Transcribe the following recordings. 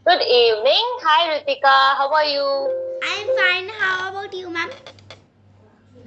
Good evening. Hi, Ritika. How are you? I'm fine. How about you, ma'am?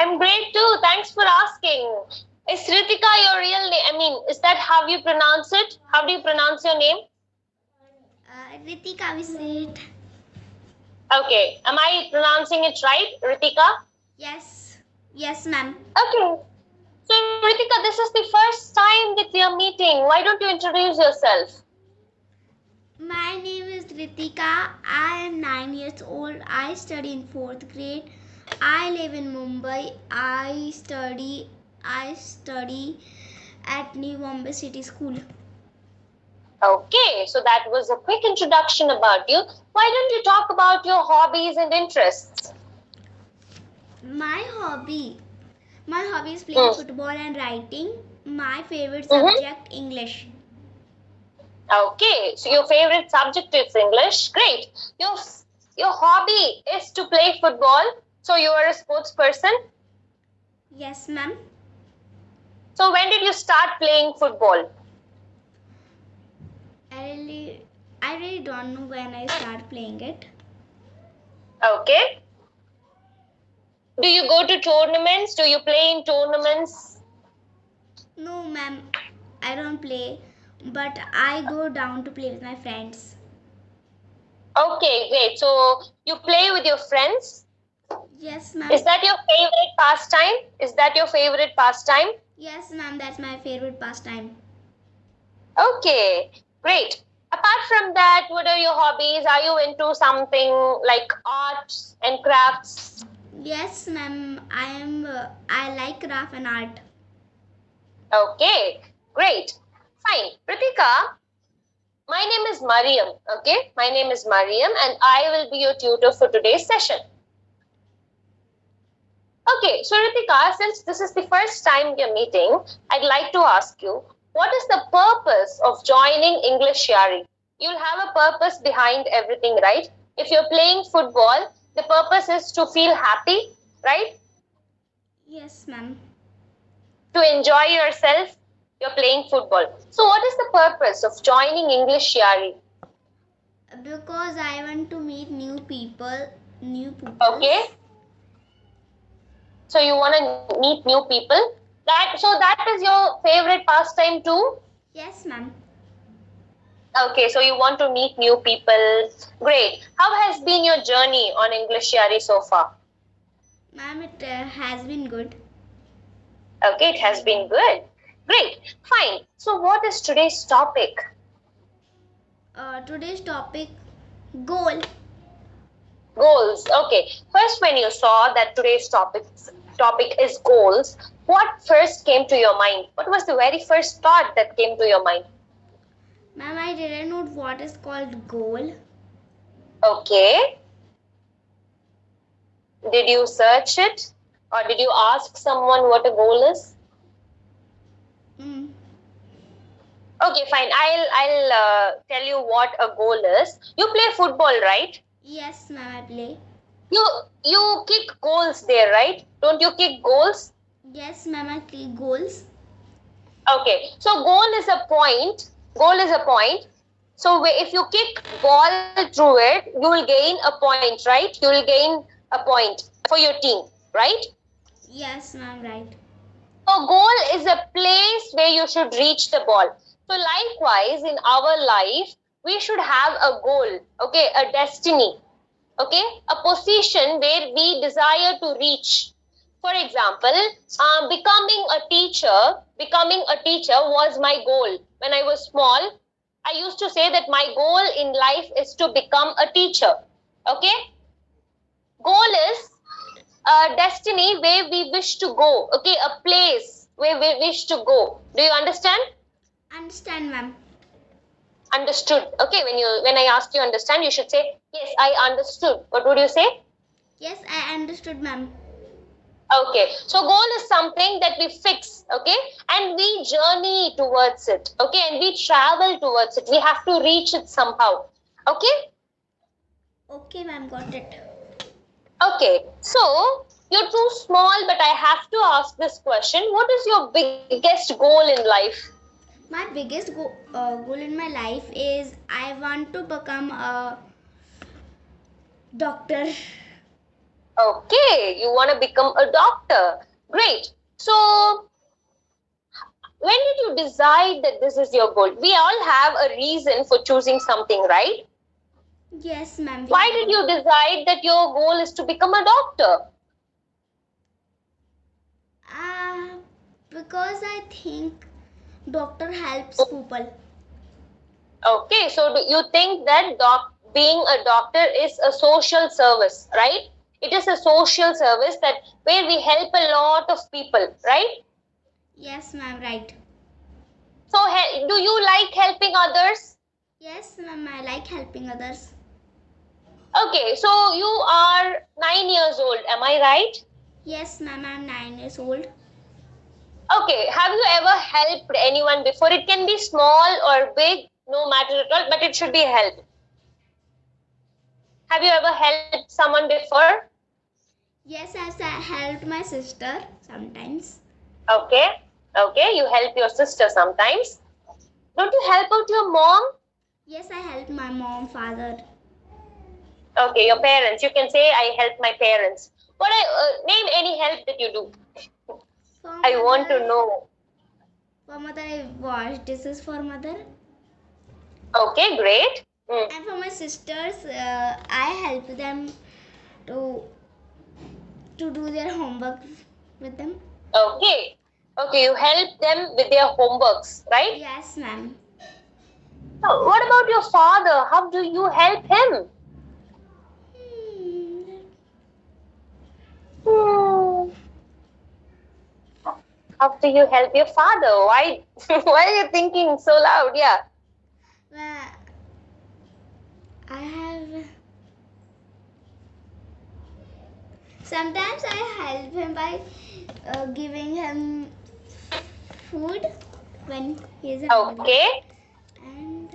I'm great too. Thanks for asking. Is Ritika your real name? Is that how you pronounce it? How do you pronounce your name? Ritika, we said. Okay. Am I pronouncing it right, Ritika? Yes. Yes, ma'am. Okay. So, Ritika, this is the first time that we are meeting. Why don't you introduce yourself? My name is Ritika. I am 9 years old. I study in 4th grade. I live in Mumbai. I study at New Bombay City School. Okay, so that was a quick introduction about you. Why don't you talk about your hobbies and interests? My hobby is playing football and writing. My favorite subject English. Okay, so your favorite subject is English. Great. Your hobby is to play football. So you are a sports person. Yes, ma'am. So when did you start playing football? I really don't know when I start playing it. Okay. Do you go to tournaments? Do you play in tournaments? No, ma'am. I don't play, but I go down to play with my friends. Okay, great. So you play with your friends? Yes, ma'am. Is that your favorite pastime? Is that your favorite pastime? Yes, ma'am. That's my favorite pastime. Okay, great. Apart from that, what are your hobbies? Are you into something like arts and crafts? Yes, ma'am. I like craft and art. Okay, great. Fine. Ritika, my name is Mariam. Okay, my name is Mariam and I will be your tutor for today's session. Okay, so Ritika, since this is the first time we are meeting, I'd like to ask you, what is the purpose of joining English sharing? You'll have a purpose behind everything, right? If you're playing football, the purpose is to feel happy, right? Yes, ma'am. To enjoy yourself, you're playing football. So what is the purpose of joining English sharing? Because I want to meet new people. Okay. So you want to meet new people? That is your favorite pastime too? Yes, ma'am. Okay, so you want to meet new people. Great. How has been your journey on English Shari so far? Ma'am, it has been good. Okay, it has been good. Great. Fine. So what is today's topic? Today's topic, goal. Goals. Okay. First, when you saw that today's topic is goals, what first came to your mind? What was the very first thought that came to your mind? Ma'am, I didn't know what is called goal. Okay. Did you search it? Or did you ask someone what a goal is? Okay, fine. I'll tell you what a goal is. You play football, right? Yes, ma'am, I play. You kick goals there, right? Don't you kick goals? Yes, ma'am, I kick goals. Okay, so goal is a point. Goal is a point. So if you kick ball through it, you will gain a point, right? You will gain a point for your team, right? Yes, ma'am, right. So goal is a place where you should reach the ball. So likewise, in our life, we should have a goal, okay, a destiny, okay, a position where we desire to reach. For example, becoming a teacher was my goal. When I was small, I used to say that my goal in life is to become a teacher, okay. Goal is a destiny where we wish to go, okay, a place where we wish to go. Do you understand? Understand, ma'am. Understood. Okay, when I ask you understand, you should say, yes, I understood. What would you say? Yes, I understood, ma'am. Okay, so goal is something that we fix, okay, and we journey towards it, okay, and we travel towards it. We have to reach it somehow, okay? Okay, ma'am, got it. Okay, so you're too small, but I have to ask this question. What is your biggest goal in life? My biggest goal in my life is I want to become a doctor. Okay, you want to become a doctor. Great. So, when did you decide that this is your goal? We all have a reason for choosing something, right? Yes, ma'am. Why did you decide that your goal is to become a doctor? Because I think doctor helps people. Okay, so do you think that being a doctor is a social service, right? It is a social service that where we help a lot of people, right? Yes, ma'am, right. So, do you like helping others? Yes, ma'am, I like helping others. Okay, so you are 9 years old, am I right? Yes, ma'am, I'm 9 years old. Okay, have you ever helped anyone before? It can be small or big, no matter at all, but it should be help. Have you ever helped someone before? Yes, I've helped my sister sometimes. Okay, you help your sister sometimes. Don't you help out your mom? Yes, I help my mom, father. Okay, your parents. You can say, I help my parents. Name any help that you do. I want to know. For mother, I wash dishes for mother. Okay, great. And for my sisters, I help them to do their homework with them. Okay, you help them with their homeworks, right? Yes, ma'am. What about your father? How do you help him? How do you help your father? Why are you thinking so loud? Yeah. Well, I have. Sometimes I help him by giving him food when he is hungry. Okay. And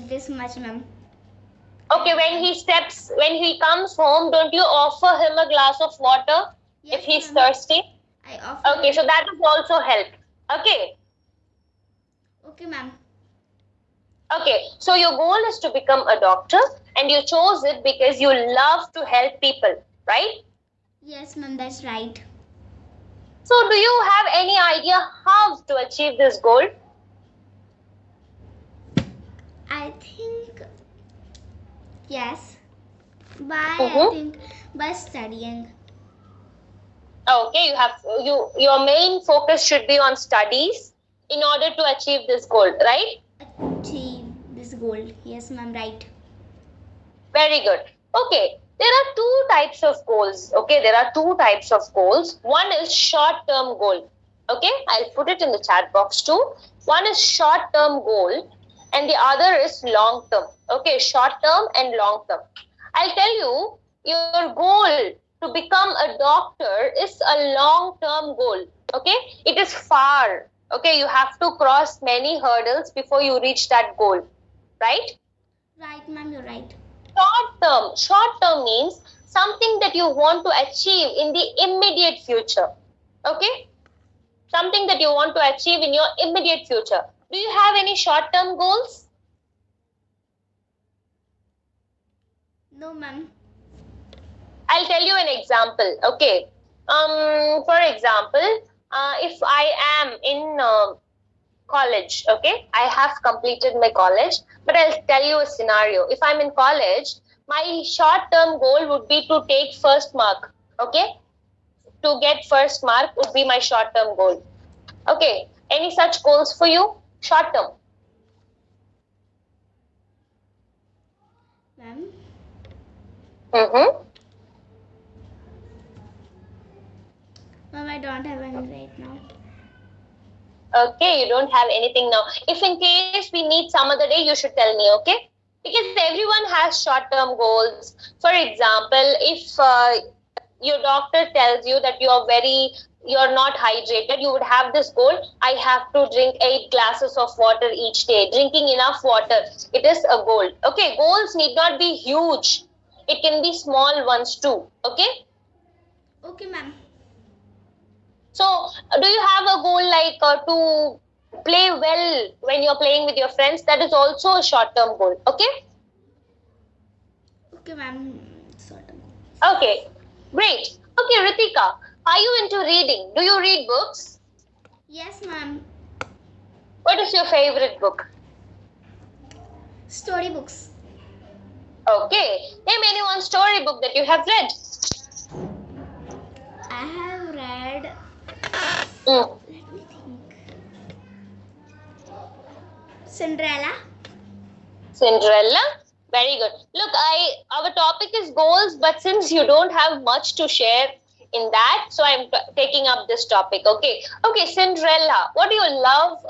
this much, ma'am. Okay, when he comes home, don't you offer him a glass of water if he's thirsty? I offer. Okay, so that is also help. Okay. Okay, ma'am. Okay, so your goal is to become a doctor and you chose it because you love to help people, right? Yes, ma'am, that's right. So do you have any idea how to achieve this goal? I think yes. I think by studying. Okay, your main focus should be on studies in order to achieve this goal, right? Achieve this goal. Yes, ma'am, right. Very good. Okay, there are two types of goals. Okay, there are two types of goals. One is short-term goal. Okay, I'll put it in the chat box too. One is short-term goal and the other is long-term. Okay, short-term and long-term. I'll tell you, your goal to become a doctor is a long-term goal. Okay, it is far. Okay, you have to cross many hurdles before you reach that goal, right? Right, ma'am, you're right. Short term means something that you want to achieve in the immediate future. Okay, something that you want to achieve in your immediate future. Do you have any short term goals? No, ma'am. I'll tell you an example. Okay, for example, if I am in college, okay, I have completed my college, but I'll tell you a scenario. If I'm in college, my short-term goal would be to take first mark, okay? To get first mark would be my short-term goal. Okay, any such goals for you? Short-term. Ma'am? Ma'am, I don't have any right now. Okay, you don't have anything now. If in case we meet some other day, you should tell me, okay? Because everyone has short-term goals. For example, if your doctor tells you that you're not hydrated, you would have this goal, I have to drink 8 glasses of water each day. Drinking enough water, it is a goal. Okay, goals need not be huge. It can be small ones too, okay? Okay, ma'am. So, do you have a goal like to play well when you're playing with your friends? That is also a short-term goal. Okay. Okay, ma'am. Sort of. Okay. Great. Okay, Ritika, are you into reading? Do you read books? Yes, ma'am. What is your favorite book? Storybooks. Okay. Name any one storybook that you have read. I have read. Mm. Let me think. Cinderella. Cinderella. Very good. Look, our topic is goals, but since you don't have much to share in that, so I'm taking up this topic. Okay. Okay, Cinderella. What do you love